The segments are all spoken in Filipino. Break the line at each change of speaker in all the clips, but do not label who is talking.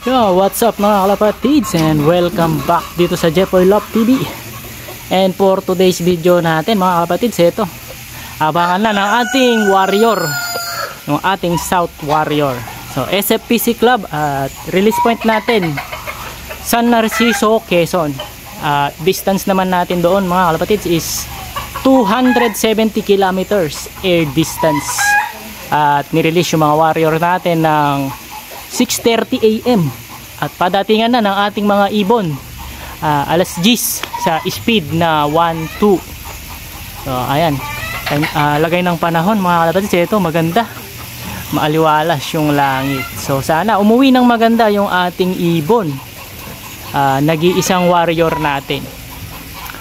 Yo, what's up mga kalapatids, and welcome back dito sa Jepoy Love TV. And for today's video natin mga kalapatids, ito, abangan na ng ating warrior, yung ating South Warrior. So SFPC Club at release point natin San Narciso, Quezon. Distance naman natin doon mga kalapatids is 270 kilometers air distance. At nirelease yung mga warrior natin ng 6:30 AM at padatingan na ng ating mga ibon alas 10 sa speed na 1-2. So ayan, lagay ng panahon mga kalapatids, ito maganda, maaliwalas yung langit. So sana umuwi ng maganda yung ating ibon, nag-iisang warrior natin.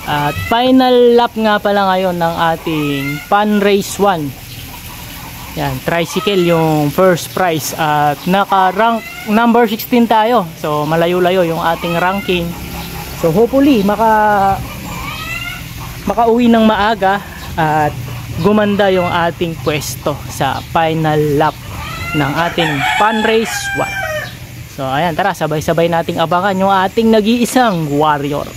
At final lap nga pala ngayon ng ating Pan Race 1. Yan, tricycle yung first prize at naka-rank number 16 tayo. So malayo-layo yung ating ranking. So hopefully makauwi ng maaga at gumanda yung ating pwesto sa final lap ng ating Pan Race 1. So ayan, tara sabay-sabay nating abangan yung ating nag-iisang warrior.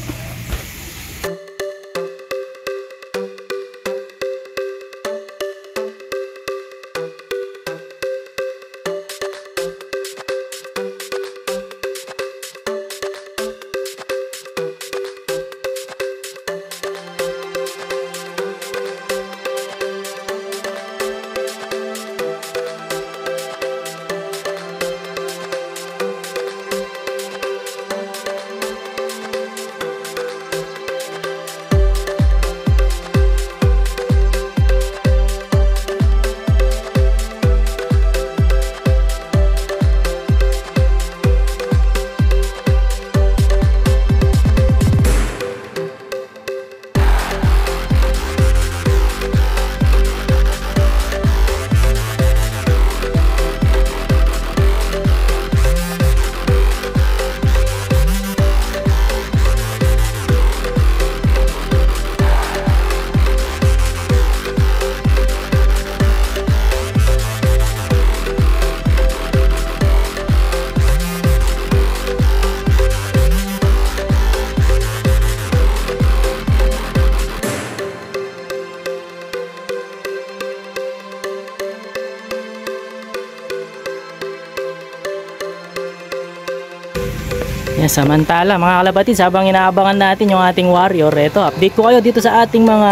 Samantala mga kalapatids, habang inaabangan natin yung ating warrior, eto, update ko kayo dito sa ating mga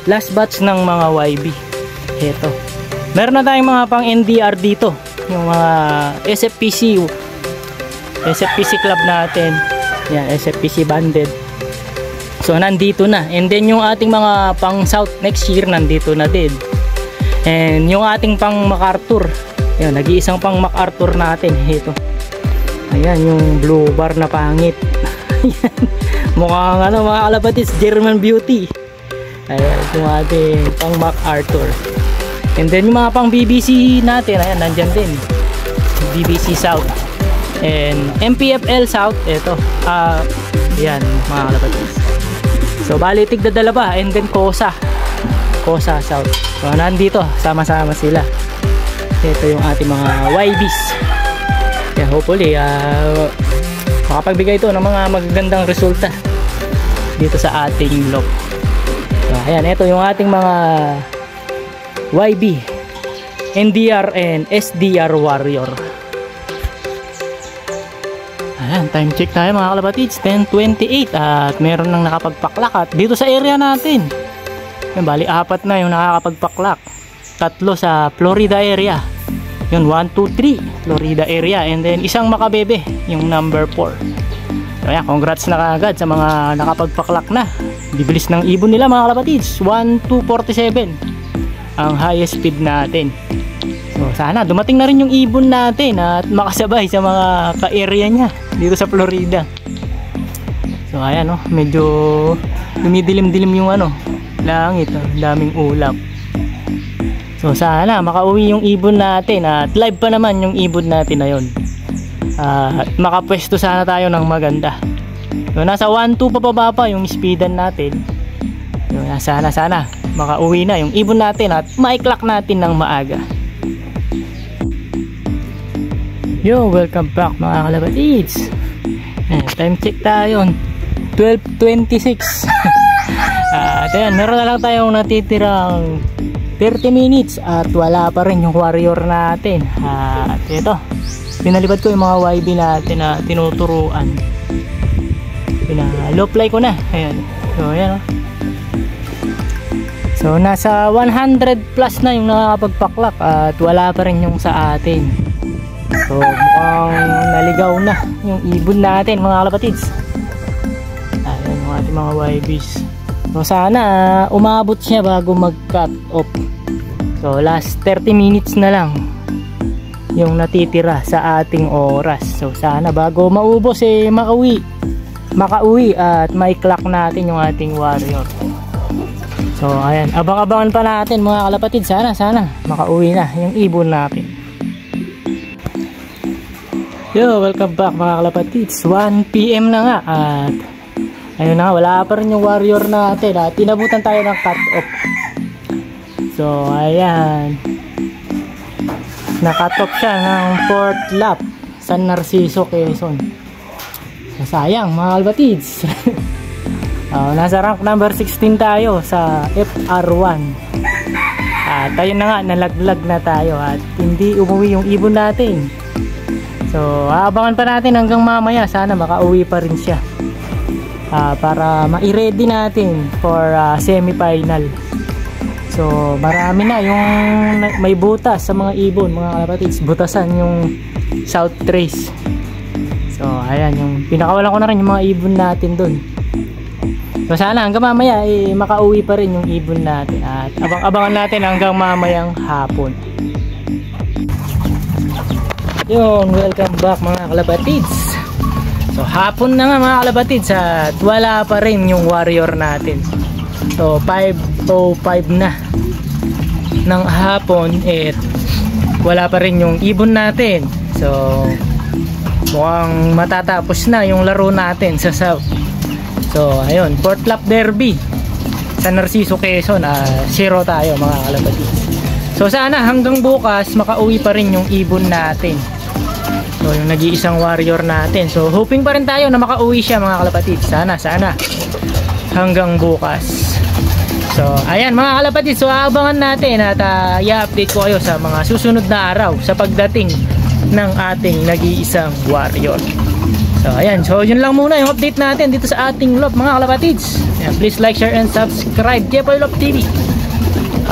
last batch ng mga YB. Eto, meron na tayong mga pang NDR dito, yung mga SFPC club natin. Yan, SFPC banded. So nandito na. And then yung ating mga pang South next year nandito na din. And yung ating pang MacArthur, yan, nag-iisang pang MacArthur natin. Ito, ayan yung blue bar na pangit. Mukhang ano mga kalapatids, German Beauty. Ayan yung ating pang MacArthur. And then yung mga pang BBC natin, ayan nandyan din, BBC South and MPFL South. Ito, ayan mga kalapatids. So bali tigda dalawa. And then Kosa South. So nandito sama-sama sila. Ito yung ating mga YBs. Kaya hopefully makapagbigay ito ng mga magagandang resulta dito sa ating log. So ayan, ito yung ating mga YB, NDR and SDR warrior. Ayan, time check tayo mga kalapatids, 10:28 at meron nang nakapagpaklak at dito sa area natin. Yan, bali 4 na yung nakakapagpaklak, 3 sa Florida area. Yun, 1, 2, 3 Florida area, and then isang Makabebe yung number 4. So ayan, congrats na kagad sa mga nakapagpaklak na. Bibilis ng ibon nila mga kalapatids, 1-2-47 ang highest speed natin. So sana dumating na rin yung ibon natin at makasabay sa mga ka-area niya dito sa Florida. So ayan, medyo dumidilim-dilim yung langit, daming ulap. So sana makauwi yung ibon natin at live pa naman yung ibon natin na yun. At makapwesto sana tayo ng maganda. So nasa 1-2 pababa pa yung speedan natin. So sana makauwi na yung ibon natin at maiklak natin ng maaga. Yo, welcome back mga kalapatids. Time check tayo, 12:26. At ayan, meron na lang tayong natitirang 30 minutes at wala pa rin yung warrior natin. At ito, pinalipad ko yung mga YB natin na tinuturuan. Low fly ko na. Ayan. So ayan, oh. So nasa 100 plus na yung nakakapagpaklak at wala pa rin yung sa atin. So mukhang naligaw na yung ibon natin mga kalapatids. Ayan yung ating mga YBs. So sana umabot siya bago mag cut off. So last 30 minutes na lang yung natitira sa ating oras. So sana bago maubos makauwi at may clock natin yung ating warrior. So ayan, abang-abangan pa natin mga kalapatid. Sana makauwi na yung ibon natin. Yo, welcome back mga kalapatids. 1 PM na nga at ayun na, wala pa rin yung warrior natin at tinabutan tayo ng cut off. So ayan, na-cut off siya ng 4th lap San Narciso, Quezon. So, sayang mga kalapatids. Nasa rank number 16 tayo sa FR1 at ayun na nga, nalaglag na tayo at hindi umuwi yung ibon natin. So aabangan pa natin hanggang mamaya, sana makauwi pa rin siya para ma-ready natin for semi-final. So marami na yung may butas sa mga ibon mga kalapatids, butasan yung South Trace. So ayan, yung pinakawalan ko na rin yung mga ibon natin dun. So sana hanggang mamaya makauwi pa rin yung ibon natin at abang-abangan natin hanggang mamayang hapon. Yun, welcome back mga kalapatids. So hapon na nga mga kalapatids at wala pa rin yung warrior natin. So 5:05 na ng hapon at wala pa rin yung ibon natin. So mukhang matatapos na yung laro natin sa South. So ayun, 4th lap derby San Narciso, Quezon. 0 tayo mga kalapatids. So sana hanggang bukas makauwi pa rin yung ibon natin. So yung nag-iisang warrior natin. So hoping pa rin tayo na makauwi siya mga kalapatids. Sana hanggang bukas. So ayan mga kalapatids, so aabangan natin at i-update ko kayo sa mga susunod na araw sa pagdating ng ating nag-iisang warrior. So ayan, so yun lang muna yung update natin dito sa ating lop mga kalapatids. Ayan, please like, share and subscribe Jepoy Lop TV.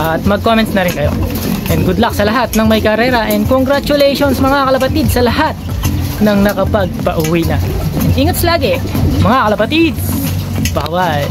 At mag-comments na rin kayo. And good luck sa lahat ng may karera and congratulations mga kalapatids sa lahat ng nakapagpauwi na. And ingat lagi mga kalapatids. Bye-bye.